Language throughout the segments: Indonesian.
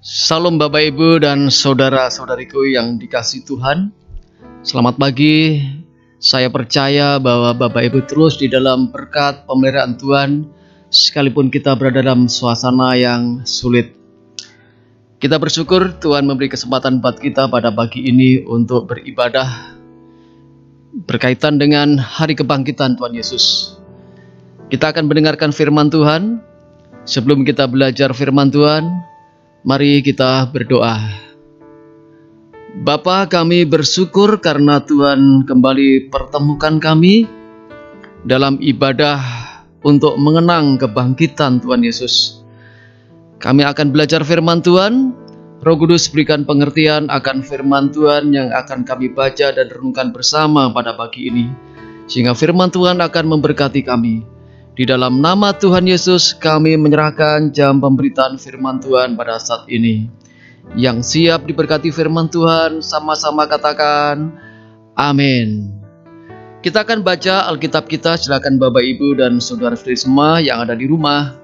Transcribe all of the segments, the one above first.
Salam Bapak Ibu dan saudara-saudariku yang dikasihi Tuhan. Selamat pagi. Saya percaya bahwa Bapak Ibu terus di dalam berkat pemeliharaan Tuhan, sekalipun kita berada dalam suasana yang sulit. Kita bersyukur Tuhan memberi kesempatan buat kita pada pagi ini untuk beribadah berkaitan dengan hari kebangkitan Tuhan Yesus. Kita akan mendengarkan firman Tuhan. Sebelum kita belajar firman Tuhan, mari kita berdoa. Bapa, kami bersyukur karena Tuhan kembali pertemukan kami dalam ibadah untuk mengenang kebangkitan Tuhan Yesus. Kami akan belajar firman Tuhan. Roh Kudus berikan pengertian akan firman Tuhan yang akan kami baca dan renungkan bersama pada pagi ini, sehingga firman Tuhan akan memberkati kami. Di dalam nama Tuhan Yesus kami menyerahkan jam pemberitaan firman Tuhan pada saat ini. Yang siap diberkati firman Tuhan sama-sama katakan amin. Kita akan baca Alkitab kita. Silakan Bapak Ibu dan saudara-saudari semua yang ada di rumah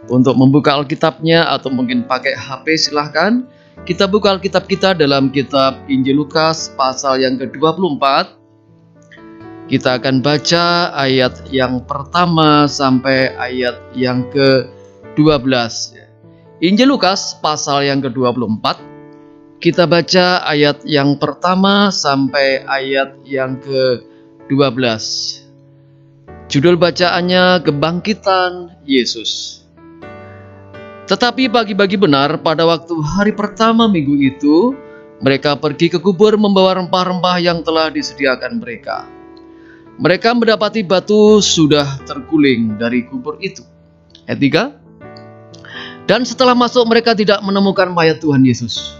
untuk membuka Alkitabnya, atau mungkin pakai HP silahkan. Kita buka Alkitab kita dalam kitab Injil Lukas pasal yang ke-24. Kita akan baca ayat yang pertama sampai ayat yang ke-12. Injil Lukas pasal yang ke-24. Kita baca ayat yang pertama sampai ayat yang ke-12. Judul bacaannya Kebangkitan Yesus. Tetapi pagi-pagi benar pada waktu hari pertama minggu itu, mereka pergi ke kubur membawa rempah-rempah yang telah disediakan mereka. Mereka mendapati batu sudah terguling dari kubur itu. Ayat 3. Dan setelah masuk mereka tidak menemukan mayat Tuhan Yesus.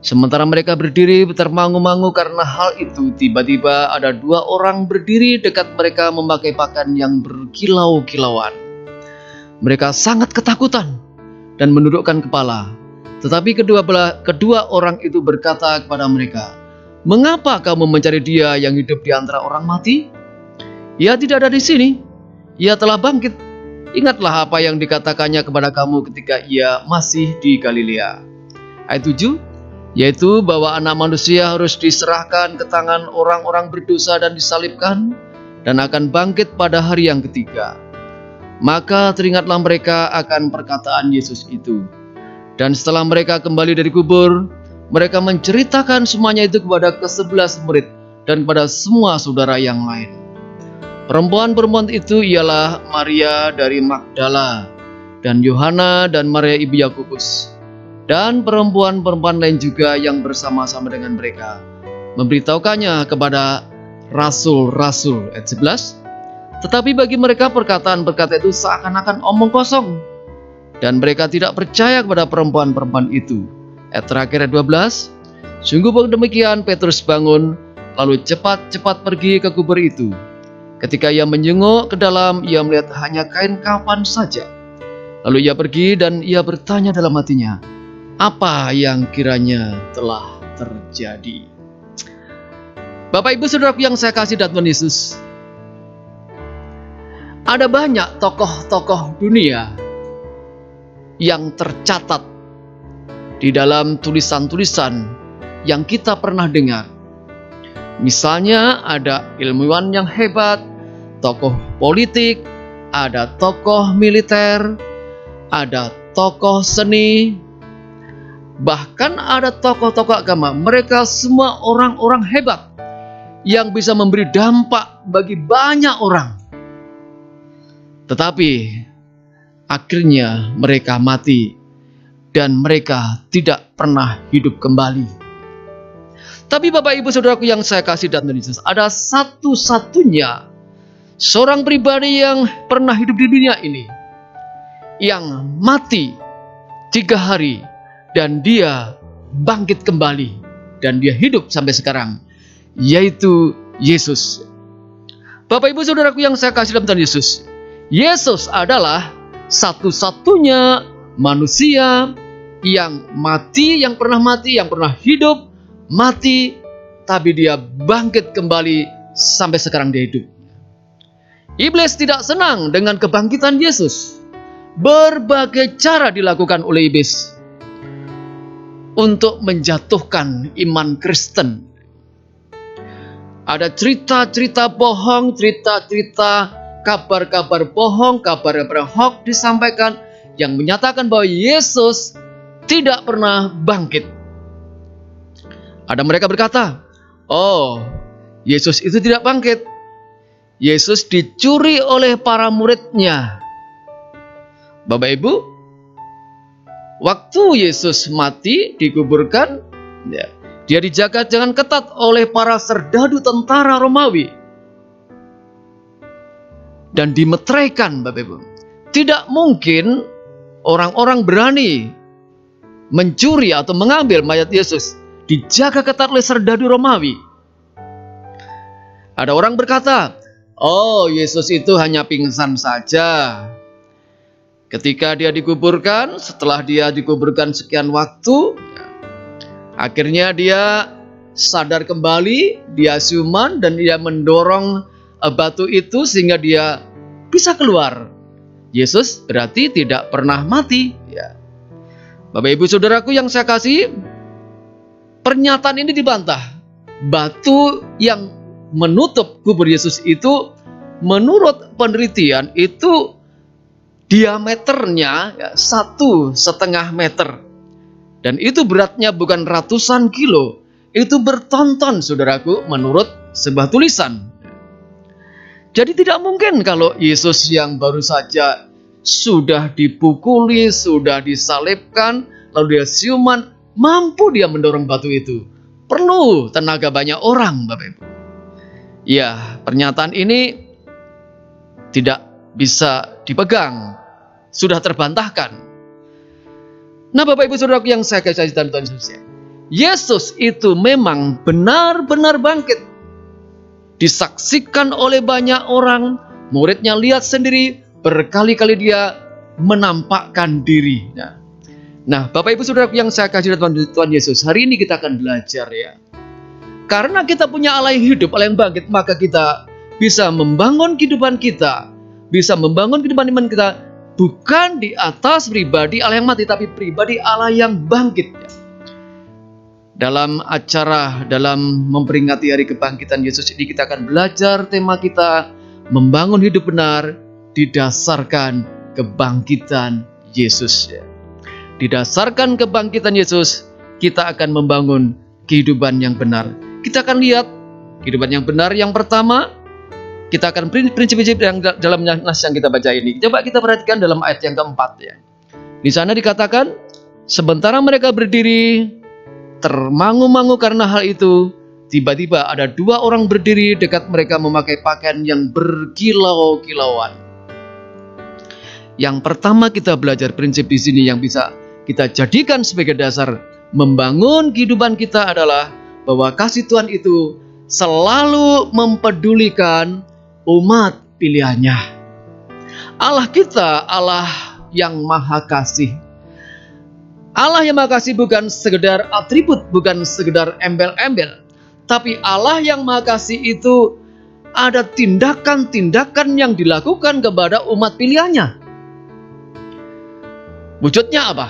Sementara mereka berdiri termangu-mangu karena hal itu, tiba-tiba ada dua orang berdiri dekat mereka memakai pakaian yang berkilau-kilauan. Mereka sangat ketakutan dan menundukkan kepala. Tetapi kedua orang itu berkata kepada mereka, "Mengapa kamu mencari Dia yang hidup di antara orang mati? Ia tidak ada di sini. Ia telah bangkit. Ingatlah apa yang dikatakannya kepada kamu ketika Ia masih di Galilea." Ayat 7, yaitu bahwa anak manusia harus diserahkan ke tangan orang-orang berdosa dan disalibkan, dan akan bangkit pada hari yang ketiga. Maka teringatlah mereka akan perkataan Yesus itu. Dan setelah mereka kembali dari kubur, mereka menceritakan semuanya itu kepada ke-11 murid dan kepada semua saudara yang lain. Perempuan-perempuan itu ialah Maria dari Magdala, dan Yohana dan Maria ibu Yakobus, dan perempuan-perempuan lain juga yang bersama-sama dengan mereka, memberitahukannya kepada rasul-rasul. Ayat 11. Tetapi bagi mereka perkataan-perkataan itu seakan-akan omong kosong, dan mereka tidak percaya kepada perempuan-perempuan itu. Ayat terakhir ayat 12. Sungguh demikian Petrus bangun, lalu cepat-cepat pergi ke kubur itu. Ketika ia menjenguk ke dalam, ia melihat hanya kain kafan saja. Lalu ia pergi dan ia bertanya dalam hatinya, apa yang kiranya telah terjadi. Bapak Ibu Saudaraku yang saya kasih dalam Tuhan Yesus, ada banyak tokoh-tokoh dunia yang tercatat di dalam tulisan-tulisan yang kita pernah dengar. Misalnya ada ilmuwan yang hebat, tokoh politik, ada tokoh militer, ada tokoh seni, bahkan ada tokoh-tokoh agama. Mereka semua orang-orang hebat yang bisa memberi dampak bagi banyak orang. Tetapi akhirnya mereka mati dan mereka tidak pernah hidup kembali. Tapi Bapak Ibu Saudaraku yang saya kasih dan Yesus, ada satu-satunya seorang pribadi yang pernah hidup di dunia ini, yang mati 3 hari dan dia bangkit kembali dan dia hidup sampai sekarang, yaitu Yesus. Bapak Ibu Saudaraku yang saya kasih dalam Tuhan Yesus, Yesus adalah satu-satunya manusia yang mati, yang pernah mati, yang pernah hidup, mati, tapi dia bangkit kembali sampai sekarang dia hidup. Iblis tidak senang dengan kebangkitan Yesus. Berbagai cara dilakukan oleh iblis. untuk menjatuhkan iman Kristen. Ada cerita-cerita bohong, cerita-cerita kabar-kabar bohong, kabar-kabar hoax disampaikan yang menyatakan bahwa Yesus tidak pernah bangkit. Ada mereka berkata, oh, Yesus itu tidak bangkit. Yesus dicuri oleh para muridnya. Bapak Ibu, waktu Yesus mati, dikuburkan, dia dijaga dengan ketat oleh para serdadu tentara Romawi. Dan dimeteraikan, Bapak Ibu. Tidak mungkin orang-orang berani mencuri atau mengambil mayat Yesus. Dijaga ketat oleh serdadu Romawi. Ada orang berkata, oh, Yesus itu hanya pingsan saja. Ketika dia dikuburkan, setelah dia dikuburkan sekian waktu, akhirnya dia sadar kembali, dia siuman dan dia mendorong batu itu sehingga dia bisa keluar. Yesus berarti tidak pernah mati. Ya. Bapak Ibu Saudaraku yang saya kasih, pernyataan ini dibantah. Batu yang menutup kubur Yesus itu menurut penelitian itu diameternya 1,5 meter. Dan itu beratnya bukan ratusan kilo. Itu bertonton, saudaraku, menurut sebuah tulisan. Jadi tidak mungkin kalau Yesus yang baru saja sudah dipukuli, sudah disalibkan, lalu dia siuman, mampu dia mendorong batu itu. Perlu tenaga banyak orang, Bapak Ibu. Ya, pernyataan ini tidak bisa dipegang. Sudah terbantahkan. Nah, Bapak Ibu Saudaraku yang saya kasih dalam Tuhan Yesus, Yesus itu memang benar-benar bangkit. Disaksikan oleh banyak orang, muridnya lihat sendiri, berkali-kali dia menampakkan diri. Nah, Bapak Ibu Saudaraku yang saya kasih dalam Tuhan Yesus, hari ini kita akan belajar ya. Karena kita punya Allah yang hidup, Allah yang bangkit, maka kita bisa membangun kehidupan kita, bisa membangun kehidupan iman kita, bukan di atas pribadi Allah yang mati, tapi pribadi Allah yang bangkit. Dalam acara, dalam memperingati hari kebangkitan Yesus ini, kita akan belajar tema kita, membangun hidup benar, didasarkan kebangkitan Yesus. Didasarkan kebangkitan Yesus, kita akan membangun kehidupan yang benar. Kita akan lihat kehidupan yang benar yang pertama. Kita akan prinsip-prinsip yang dalam nas yang kita baca ini. Coba kita perhatikan dalam ayat yang keempat ya. Di sana dikatakan, sementara mereka berdiri termangu-mangu karena hal itu, tiba-tiba ada 2 orang berdiri dekat mereka memakai pakaian yang berkilau-kilauan. Yang pertama kita belajar prinsip di sini yang bisa kita jadikan sebagai dasar membangun kehidupan kita adalah bahwa kasih Tuhan itu selalu mempedulikan umat pilihannya. Allah kita, Allah yang maha kasih. Allah yang maha kasih bukan sekedar atribut, bukan sekedar embel-embel. Tapi Allah yang maha kasih itu ada tindakan-tindakan yang dilakukan kepada umat pilihannya. Wujudnya apa?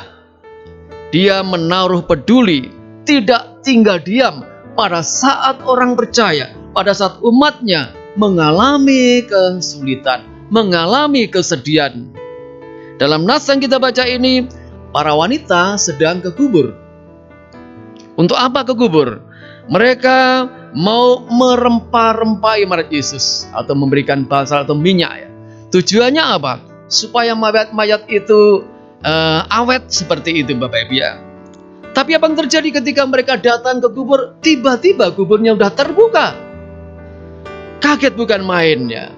Dia menaruh peduli, tidak tinggal diam pada saat orang percaya, pada saat umatnya mengalami kesulitan, mengalami kesedihan. Dalam nas yang kita baca ini, para wanita sedang ke kubur. Untuk apa ke kubur? Mereka mau merempah-rempahi mayat Yesus atau memberikan basal atau minyak. Ya. Tujuannya apa? Supaya mayat-mayat itu awet seperti itu, Bapak Ibu ya. Tapi apa yang terjadi ketika mereka datang ke kubur? Tiba-tiba kuburnya sudah terbuka. Kaget bukan main ya.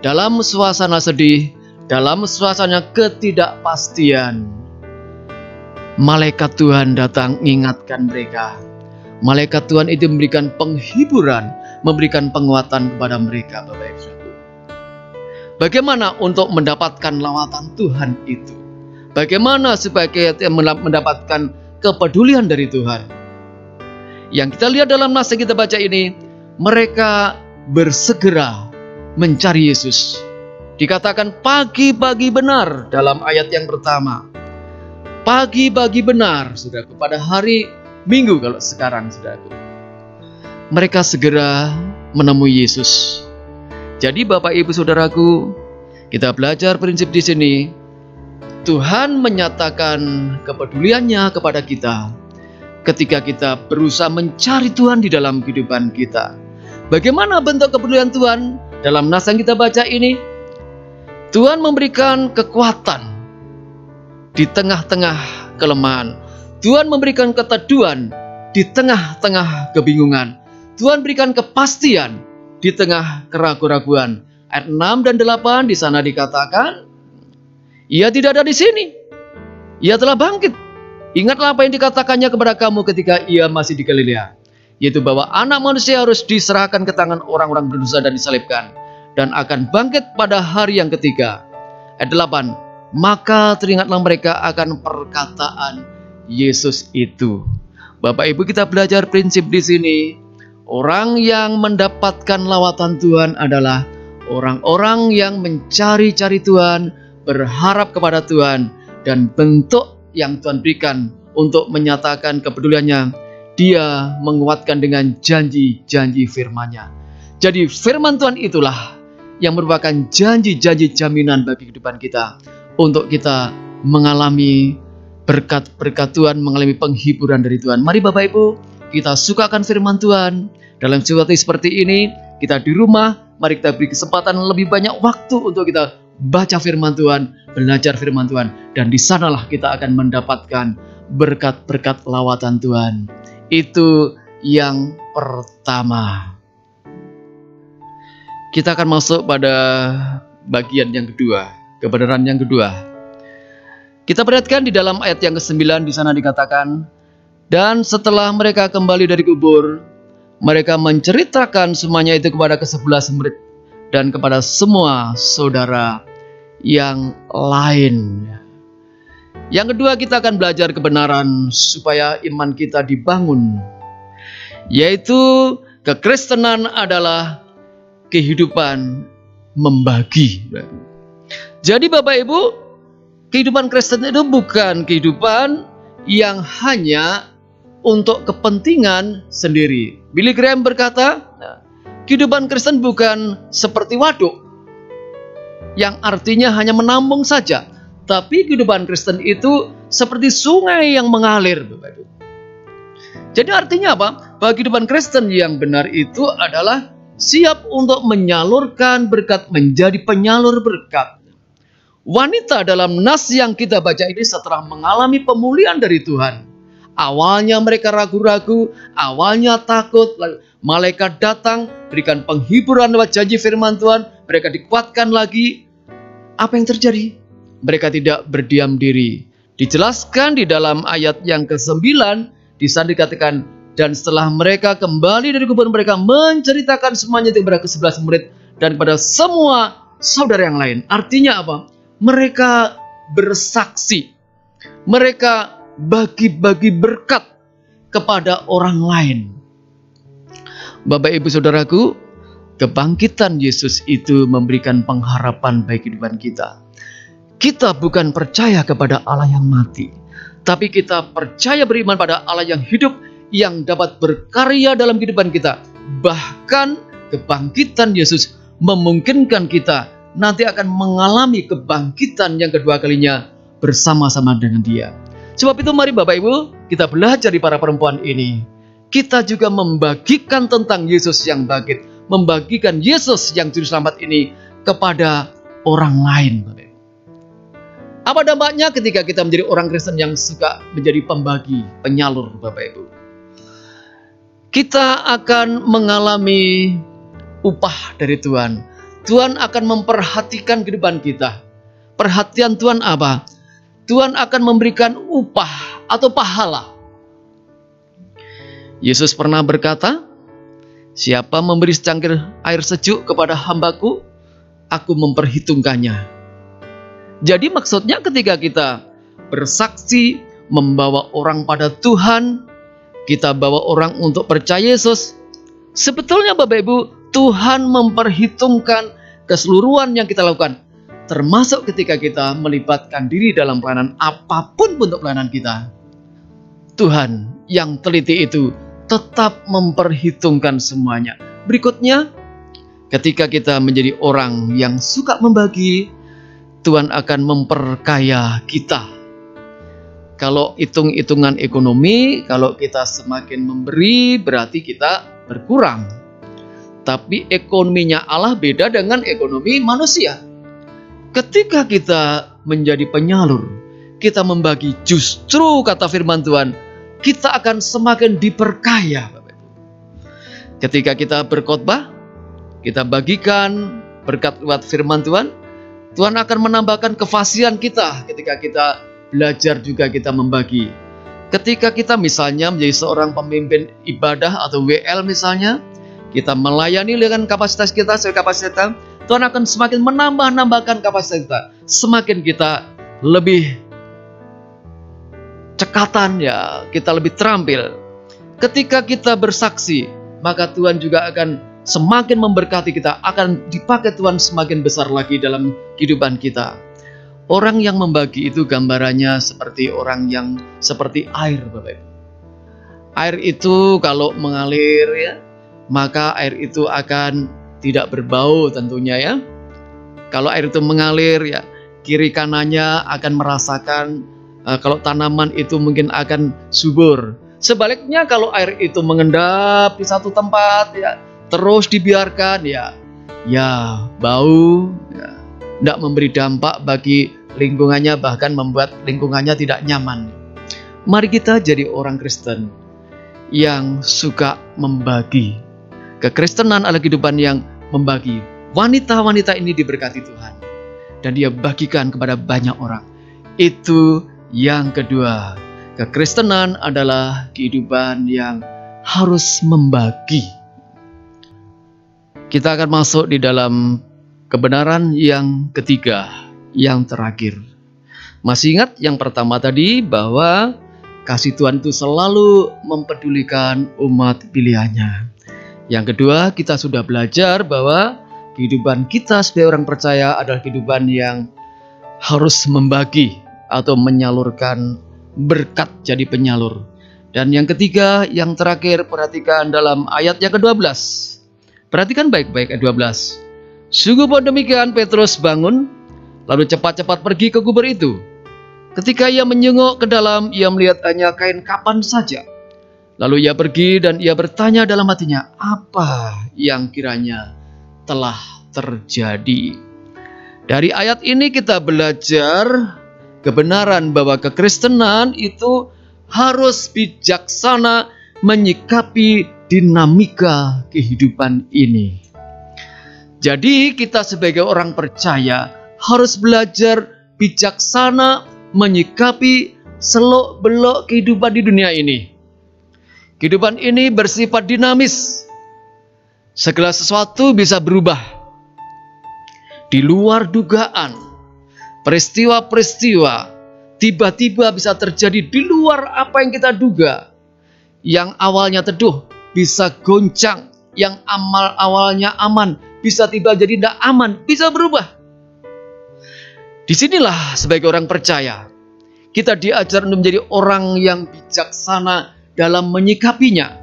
Dalam suasana sedih, dalam suasana ketidakpastian, malaikat Tuhan datang mengingatkan mereka. Malaikat Tuhan itu memberikan penghiburan, memberikan penguatan kepada mereka, Bapak Ibu. Bagaimana untuk mendapatkan lawatan Tuhan itu? Bagaimana supaya kita mendapatkan kepedulian dari Tuhan? Yang kita lihat dalam nas yang kita baca ini, mereka bersegera mencari Yesus. Dikatakan pagi-pagi benar dalam ayat yang pertama. pagi benar, saudaraku, pada hari Minggu kalau sekarang, saudaraku, mereka segera menemui Yesus. Jadi Bapak Ibu Saudaraku, kita belajar prinsip di sini. Tuhan menyatakan kepeduliannya kepada kita ketika kita berusaha mencari Tuhan di dalam kehidupan kita. Bagaimana bentuk kepedulian Tuhan dalam nas yang kita baca ini? Tuhan memberikan kekuatan di tengah-tengah kelemahan. Tuhan memberikan keteduhan di tengah-tengah kebingungan. Tuhan berikan kepastian di tengah keraguan-raguan. Ayat 6 dan 8 di sana dikatakan, Ia tidak ada di sini. Ia telah bangkit. Ingatlah apa yang dikatakannya kepada kamu ketika Ia masih di Galilea, yaitu bahwa Anak Manusia harus diserahkan ke tangan orang-orang berdosa dan disalibkan, dan akan bangkit pada hari yang ketiga. Ayat 8, maka teringatlah mereka akan perkataan Yesus itu. Bapak Ibu, kita belajar prinsip di sini. Orang yang mendapatkan lawatan Tuhan adalah orang-orang yang mencari-cari Tuhan, berharap kepada Tuhan, dan bentuk yang Tuhan berikan untuk menyatakan kepeduliannya, Dia menguatkan dengan janji-janji firman-Nya. Jadi firman Tuhan itulah yang merupakan janji-janji jaminan bagi kehidupan kita, untuk kita mengalami berkat-berkat Tuhan, mengalami penghiburan dari Tuhan. Mari Bapak Ibu, kita sukakan firman Tuhan. Dalam situasi seperti ini, kita di rumah, mari kita beri kesempatan lebih banyak waktu untuk kita baca firman Tuhan, belajar firman Tuhan, dan di sanalah kita akan mendapatkan berkat-berkat lawatan Tuhan. Itu yang pertama. Kita akan masuk pada bagian yang kedua, kebenaran yang kedua. Kita perhatikan di dalam ayat yang ke-9 di sana dikatakan, dan setelah mereka kembali dari kubur, mereka menceritakan semuanya itu kepada ke-11 murid dan kepada semua saudara yang lain. Yang kedua, kita akan belajar kebenaran supaya iman kita dibangun, yaitu kekristenan adalah kehidupan membagi. Jadi Bapak Ibu, kehidupan Kristen itu bukan kehidupan yang hanya untuk kepentingan sendiri. Billy Graham berkata, kehidupan Kristen bukan seperti waduk, yang artinya hanya menampung saja. Tapi kehidupan Kristen itu seperti sungai yang mengalir. Jadi artinya apa? Bahwa kehidupan Kristen yang benar itu adalah siap untuk menyalurkan berkat, menjadi penyalur berkat. Wanita dalam nas yang kita baca ini setelah mengalami pemulihan dari Tuhan. Awalnya mereka ragu-ragu, awalnya takut, lalu malaikat datang, berikan penghiburan lewat janji firman Tuhan, mereka dikuatkan lagi. Apa yang terjadi? Mereka tidak berdiam diri. Dijelaskan di dalam ayat yang ke-9, di sana dikatakan, dan setelah mereka kembali dari kubur, mereka menceritakan semuanya kepada ke-11 murid dan kepada semua saudara yang lain. Artinya apa? Mereka bersaksi. Mereka bagi-bagi berkat kepada orang lain. Bapak Ibu Saudaraku, kebangkitan Yesus itu memberikan pengharapan bagi kehidupan kita. Kita bukan percaya kepada Allah yang mati, tapi kita percaya beriman pada Allah yang hidup, yang dapat berkarya dalam kehidupan kita. Bahkan kebangkitan Yesus memungkinkan kita nanti akan mengalami kebangkitan yang kedua kalinya bersama-sama dengan Dia. Sebab itu mari Bapak Ibu, kita belajar di para perempuan ini. Kita juga membagikan tentang Yesus yang bangkit, membagikan Yesus yang juru selamat ini kepada orang lain. Apa dampaknya ketika kita menjadi orang Kristen yang suka menjadi pembagi, penyalur, Bapak Ibu? Kita akan mengalami upah dari Tuhan. Tuhan akan memperhatikan kehidupan kita. Perhatian Tuhan apa? Tuhan akan memberikan upah atau pahala. Yesus pernah berkata, siapa memberi secangkir air sejuk kepada hambaku, aku memperhitungkannya. Jadi maksudnya ketika kita bersaksi, membawa orang pada Tuhan, kita bawa orang untuk percaya Yesus, sebetulnya Bapak Ibu, Tuhan memperhitungkan keseluruhan yang kita lakukan. termasuk ketika kita melibatkan diri dalam pelayanan apapun bentuk pelayanan kita. Tuhan yang teliti itu tetap memperhitungkan semuanya. Berikutnya, ketika kita menjadi orang yang suka membagi, Tuhan akan memperkaya kita. Kalau hitung-hitungan ekonomi, kalau kita semakin memberi, berarti kita berkurang. Tapi ekonominya Allah beda dengan ekonomi manusia. Ketika kita menjadi penyalur, kita membagi, justru kata firman Tuhan, kita akan semakin diperkaya. Ketika kita berkhotbah, kita bagikan berkat lewat firman Tuhan, Tuhan akan menambahkan kefasihan kita ketika kita belajar juga kita membagi. Ketika kita misalnya menjadi seorang pemimpin ibadah atau WL misalnya, kita melayani dengan kapasitas kita, Tuhan akan semakin menambahkan kapasitas kita. Semakin kita lebih cekatan, ya, kita lebih terampil. Ketika kita bersaksi, maka Tuhan juga akan semakin memberkati kita, akan dipakai Tuhan semakin besar lagi dalam kehidupan kita. Orang yang membagi itu gambarannya seperti orang yang seperti air, Bapak Ibu. Air itu kalau mengalir, ya, maka air itu akan tidak berbau tentunya, ya. Kalau air itu mengalir, ya, kiri kanannya akan merasakan. Kalau tanaman itu mungkin akan subur. Sebaliknya kalau air itu mengendap di satu tempat, ya, terus dibiarkan, ya bau, ya, tidak memberi dampak bagi lingkungannya, bahkan membuat lingkungannya tidak nyaman. Mari kita jadi orang Kristen yang suka membagi. Kekristenan adalah kehidupan yang membagi. Wanita-wanita ini diberkati Tuhan, dan dia bagikan kepada banyak orang. Itu yang kedua. Kekristenan adalah kehidupan yang harus membagi. Kita akan masuk di dalam kebenaran yang ketiga, yang terakhir. Masih ingat yang pertama tadi bahwa kasih Tuhan itu selalu mempedulikan umat pilihannya. Yang kedua, kita sudah belajar bahwa kehidupan kita sebagai orang percaya adalah kehidupan yang harus membagi atau menyalurkan berkat, jadi penyalur. Dan yang ketiga, yang terakhir, perhatikan dalam ayat yang ke-12. Perhatikan baik-baik ayat 12. Sungguh pun demikian, Petrus bangun, lalu cepat-cepat pergi ke kubur itu. Ketika ia menyengok ke dalam, ia melihat hanya kain kapan saja. Lalu ia pergi dan ia bertanya dalam hatinya, apa yang kiranya telah terjadi. Dari ayat ini kita belajar kebenaran bahwa kekristenan itu harus bijaksana menyikapi dinamika kehidupan ini. Jadi kita sebagai orang percaya harus belajar bijaksana menyikapi selok-belok kehidupan di dunia ini. Kehidupan ini bersifat dinamis. Segala sesuatu bisa berubah di luar dugaan. Peristiwa-peristiwa tiba-tiba bisa terjadi di luar apa yang kita duga. Yang awalnya teduh bisa goncang. Yang awalnya aman bisa tiba jadi tidak aman, bisa berubah. Disinilah sebagai orang percaya kita diajar untuk menjadi orang yang bijaksana dalam menyikapinya.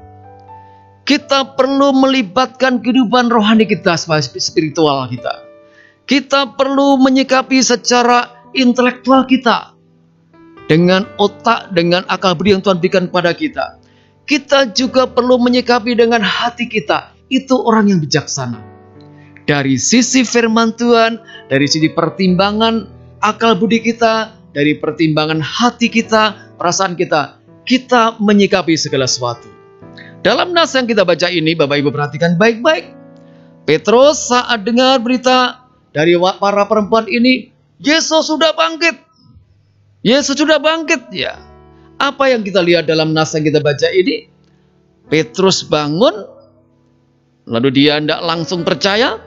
Kita perlu melibatkan kehidupan rohani kita, spiritual kita. Kita perlu menyikapi secara intelektual kita, dengan otak, dengan akal budi yang Tuhan berikan kepada kita. Kita juga perlu menyikapi dengan hati kita. Itu orang yang bijaksana. Dari sisi firman Tuhan, dari sisi pertimbangan akal budi kita, dari pertimbangan hati kita, perasaan kita, kita menyikapi segala sesuatu. Dalam nas yang kita baca ini, Bapak Ibu perhatikan baik-baik. Petrus saat dengar berita dari para perempuan ini, Yesus sudah bangkit. Yesus sudah bangkit, ya. Apa yang kita lihat dalam nas yang kita baca ini? Petrus bangun, lalu dia tidak langsung percaya.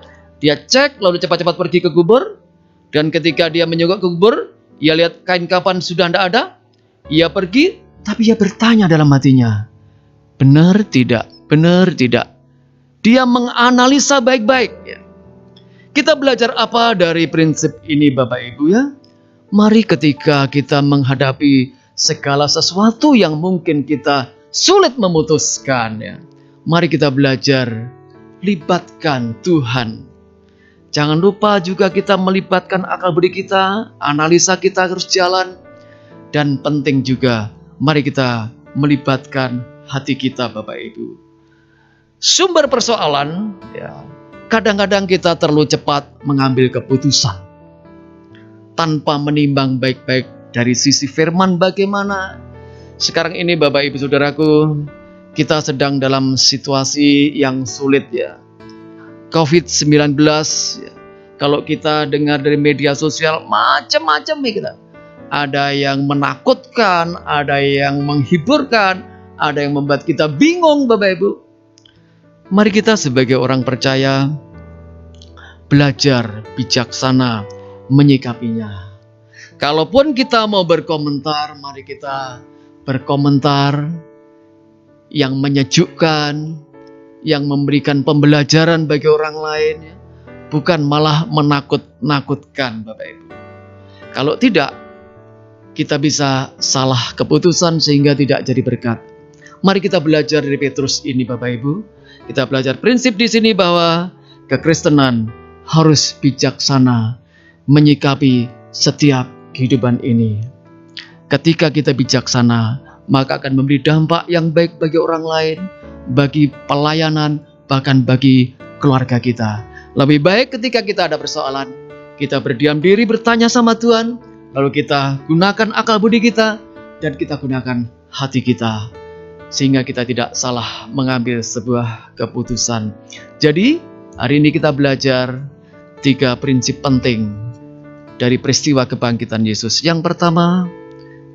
Dia cek, lalu cepat-cepat pergi ke kubur. Dan ketika dia menyogok ke kubur, ia lihat kain kapan sudah tidak ada. Ia pergi, tapi ia bertanya dalam hatinya, benar tidak? Benar tidak? Dia menganalisa baik-baik, ya. Kita belajar apa dari prinsip ini Bapak Ibu ya? Mari ketika kita menghadapi segala sesuatu yang mungkin kita sulit memutuskan ya, mari kita belajar libatkan Tuhan. Jangan lupa juga kita melibatkan akal budi kita, analisa kita harus jalan. Dan penting juga, mari kita melibatkan hati kita Bapak Ibu. Sumber persoalan, ya, kadang-kadang kita terlalu cepat mengambil keputusan. Tanpa menimbang baik-baik dari sisi firman bagaimana. Sekarang ini Bapak Ibu Saudaraku, kita sedang dalam situasi yang sulit ya. COVID-19 ya. Kalau kita dengar dari media sosial macam-macam ya kita. Ada yang menakutkan, ada yang menghiburkan, ada yang membuat kita bingung Bapak Ibu. Mari kita sebagai orang percaya belajar bijaksana menyikapinya. Kalaupun kita mau berkomentar, mari kita berkomentar yang menyejukkan, yang memberikan pembelajaran bagi orang lain, bukan malah menakut-nakutkan Bapak Ibu. Kalau tidak, kita bisa salah keputusan sehingga tidak jadi berkat. Mari kita belajar dari Petrus ini Bapak Ibu. Kita belajar prinsip di sini bahwa kekristenan harus bijaksana menyikapi setiap kehidupan ini. Ketika kita bijaksana, maka akan memberi dampak yang baik bagi orang lain, bagi pelayanan, bahkan bagi keluarga kita. Lebih baik ketika kita ada persoalan, kita berdiam diri bertanya sama Tuhan, lalu kita gunakan akal budi kita, dan kita gunakan hati kita, sehingga kita tidak salah mengambil sebuah keputusan. Jadi, hari ini kita belajar 3 prinsip penting dari peristiwa kebangkitan Yesus. Yang pertama,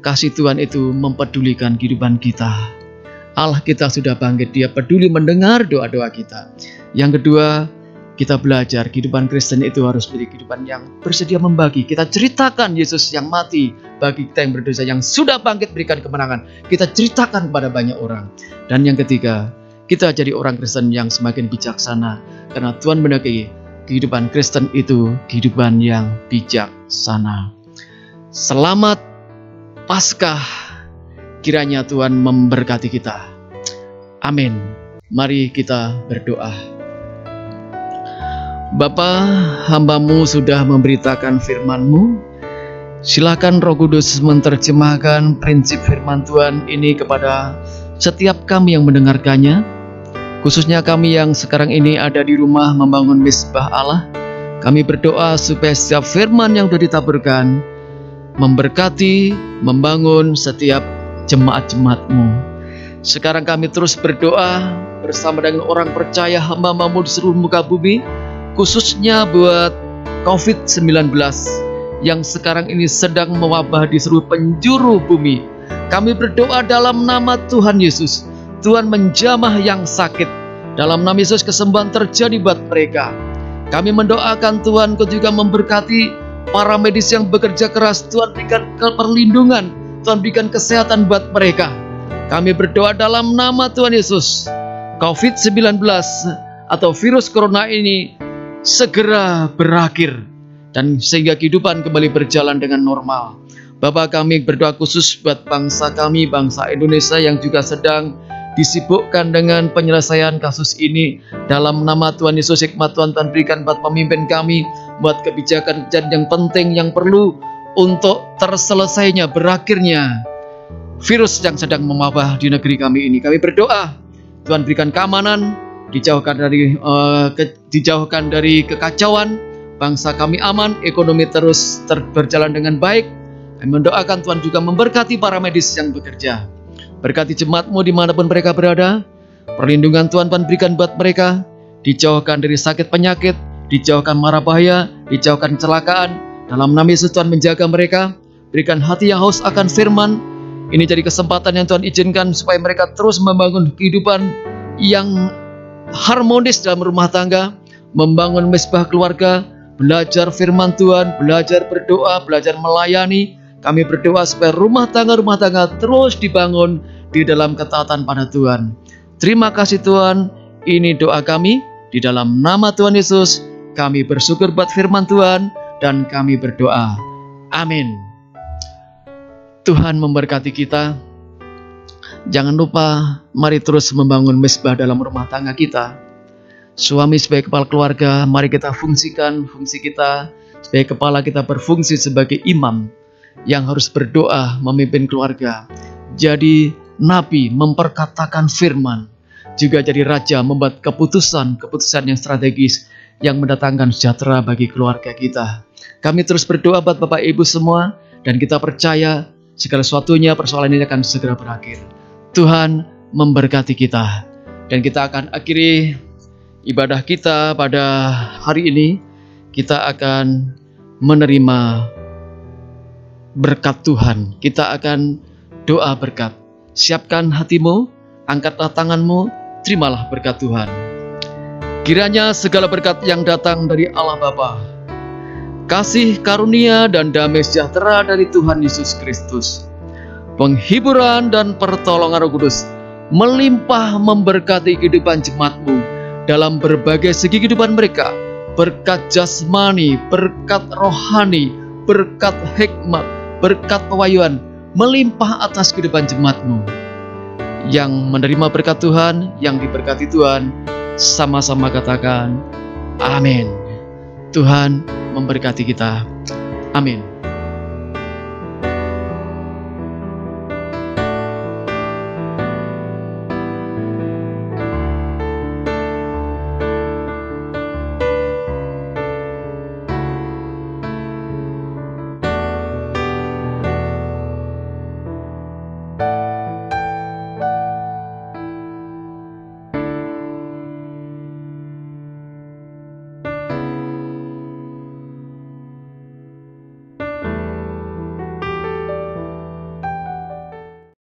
kasih Tuhan itu mempedulikan kehidupan kita. Allah kita sudah bangkit, Dia peduli mendengar doa-doa kita. Yang kedua, kita belajar kehidupan Kristen itu harus menjadi kehidupan yang bersedia membagi. Kita ceritakan Yesus yang mati bagi kita yang berdosa, yang sudah bangkit berikan kemenangan. Kita ceritakan kepada banyak orang. Dan yang ketiga, kita jadi orang Kristen yang semakin bijaksana. Karena Tuhan mendaki kehidupan Kristen itu kehidupan yang bijaksana. Selamat Paskah, kiranya Tuhan memberkati kita. Amin. Mari kita berdoa. Bapa, hamba-Mu sudah memberitakan firman-Mu. Silakan Roh Kudus menerjemahkan prinsip firman Tuhan ini kepada setiap kami yang mendengarkannya. Khususnya kami yang sekarang ini ada di rumah membangun misbah Allah. Kami berdoa supaya setiap firman yang sudah ditaburkan memberkati, membangun setiap jemaat-jemaat-Mu. Sekarang kami terus berdoa bersama dengan orang percaya hamba-Mu di seluruh muka bumi, khususnya buat COVID-19 yang sekarang ini sedang mewabah di seluruh penjuru bumi. Kami berdoa dalam nama Tuhan Yesus, Tuhan menjamah yang sakit. Dalam nama Yesus kesembuhan terjadi buat mereka. Kami mendoakan Tuhan Kau juga memberkati para medis yang bekerja keras. Tuhan berikan perlindungan, Tuhan berikan kesehatan buat mereka. Kami berdoa dalam nama Tuhan Yesus, COVID-19 atau virus corona ini segera berakhir dan sehingga kehidupan kembali berjalan dengan normal. Bapa, kami berdoa khusus buat bangsa kami, bangsa Indonesia yang juga sedang disibukkan dengan penyelesaian kasus ini. Dalam nama Tuhan Yesus, hikmat Tuhan berikan buat pemimpin kami, buat kebijakan-kebijakan yang penting yang perlu untuk terselesainya, berakhirnya virus yang sedang mewabah di negeri kami ini. Kami berdoa Tuhan berikan keamanan, dijauhkan dari kekacauan, bangsa kami aman, ekonomi terus berjalan dengan baik. Kami mendoakan Tuhan juga memberkati para medis yang bekerja. Berkati jemaat-Mu dimanapun mereka berada. Perlindungan Tuhan berikan buat mereka, dijauhkan dari sakit penyakit, dijauhkan mara bahaya, dijauhkan kecelakaan. Dalam nama Yesus Tuhan menjaga mereka, berikan hati yang haus akan firman. Ini jadi kesempatan yang Tuhan izinkan supaya mereka terus membangun kehidupan yang harmonis dalam rumah tangga, membangun misbah keluarga, belajar firman Tuhan, belajar berdoa, belajar melayani. Kami berdoa supaya rumah tangga terus dibangun di dalam ketaatan pada Tuhan. Terima kasih Tuhan, ini doa kami di dalam nama Tuhan Yesus. Kami bersyukur buat firman Tuhan dan kami berdoa. Amin. Tuhan memberkati kita. Jangan lupa, mari terus membangun mezbah dalam rumah tangga kita. Suami sebagai kepala keluarga, mari kita fungsikan fungsi kita sebagai kepala, kita berfungsi sebagai imam yang harus berdoa memimpin keluarga. Jadi nabi memperkatakan firman, juga jadi raja membuat keputusan yang strategis yang mendatangkan sejahtera bagi keluarga kita. Kami terus berdoa buat Bapak Ibu semua, dan kita percaya segala sesuatunya, persoalan ini akan segera berakhir. Tuhan memberkati kita, dan kita akan akhiri ibadah kita pada hari ini. Kita akan menerima berkat Tuhan. Kita akan doa berkat. Siapkan hatimu, angkatlah tanganmu, terimalah berkat Tuhan. Kiranya segala berkat yang datang dari Allah Bapa, kasih karunia dan damai sejahtera dari Tuhan Yesus Kristus, penghiburan dan pertolongan Roh Kudus melimpah memberkati kehidupan jemaatmu dalam berbagai segi kehidupan mereka. Berkat jasmani, berkat rohani, berkat hikmat, berkat pewahyuan melimpah atas kehidupan jemaatmu. Yang menerima berkat Tuhan, yang diberkati Tuhan, sama-sama katakan amin. Tuhan memberkati kita. Amin.